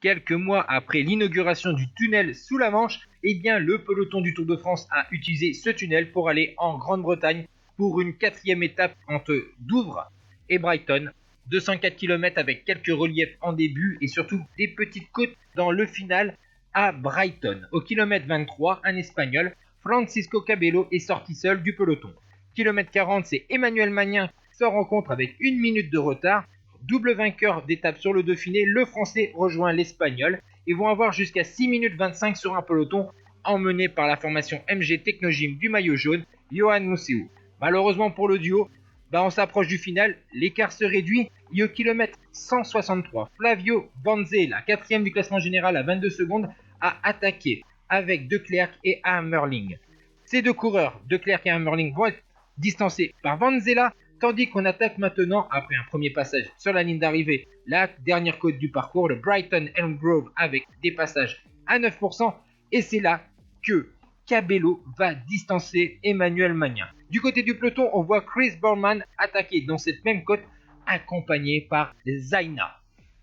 Quelques mois après l'inauguration du tunnel sous la Manche, eh bien, le peloton du Tour de France a utilisé ce tunnel pour aller en Grande-Bretagne pour une 4e étape entre Douvres et Brighton. 204 km avec quelques reliefs en début et surtout des petites côtes dans le final à Brighton. Au kilomètre 23, un Espagnol, Francisco Cabello, est sorti seul du peloton. Kilomètre 40, c'est Emmanuel Magnin qui se rencontre avec 1 minute de retard. Double vainqueur d'étape sur le Dauphiné, le Français rejoint l'Espagnol et vont avoir jusqu'à 6 minutes 25 sur un peloton emmené par la formation MG Technogym du maillot jaune, Johan Museeuw. Malheureusement pour le duo, on s'approche du final, l'écart se réduit et au kilomètre 163, Flavio Vanzella, 4e du classement général à 22 secondes, a attaqué avec De Klerk et Hammerling. Ces deux coureurs, De Klerk et Hammerling, vont être distancés par Vanzella, tandis qu'on attaque maintenant, après un premier passage sur la ligne d'arrivée, la dernière côte du parcours, le Brighton Elm Grove, avec des passages à 9%, et c'est là que Cabello va distancer Emmanuel Magnin. Du côté du peloton, on voit Chris Boardman attaquer dans cette même côte, accompagné par Zaina.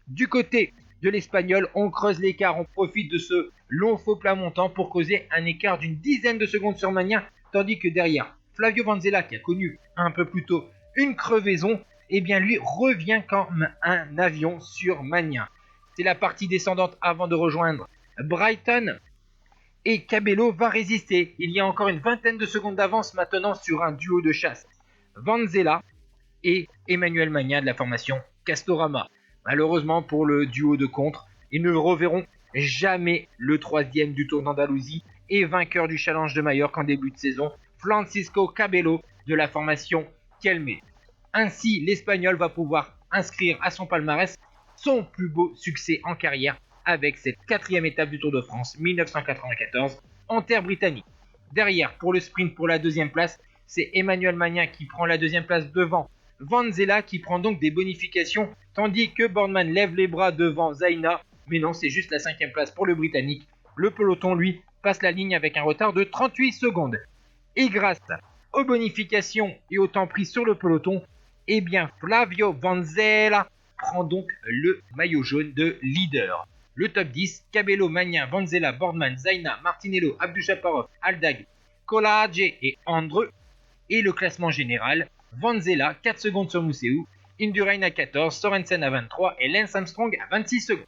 Du côté de l'Espagnol, on creuse l'écart, on profite de ce long faux plat montant pour causer un écart d'une dizaine de secondes sur Magnin, tandis que derrière, Flavio Vanzella, qui a connu un peu plus tôt une crevaison, eh bien lui revient comme un avion sur Magnin. C'est la partie descendante avant de rejoindre Brighton, et Cabello va résister. Il y a encore une vingtaine de secondes d'avance maintenant sur un duo de chasse, Vanzella et Emmanuel Magnin de la formation Castorama. Malheureusement pour le duo de contre, ils ne reverront jamais le 3e du Tour d'Andalousie et vainqueur du Challenge de Majorque en début de saison, Francisco Cabello de la formation Kelme. Ainsi, l'Espagnol va pouvoir inscrire à son palmarès son plus beau succès en carrière avec cette 4e étape du Tour de France 1994 en terre britannique. Derrière, pour le sprint pour la 2e place, c'est Emmanuel Magnin qui prend la 2e place devant Vanzella, qui prend donc des bonifications, tandis que Boardman lève les bras devant Zaina, mais non, c'est juste la 5e place pour le Britannique. Le peloton, lui, passe la ligne avec un retard de 38 secondes. Et grâce aux bonifications et au temps pris sur le peloton, eh bien Flavio Vanzella prend donc le maillot jaune de leader. Le top 10, Cabello, Magnin, Vanzella, Boardman, Zaina, Martinello, Abdushaparov, Aldag, Kolage et Andre. Et le classement général, Vanzella 4 secondes sur Museeuw, Indurain à 14, Sorensen à 23 et Lance Armstrong à 26 secondes.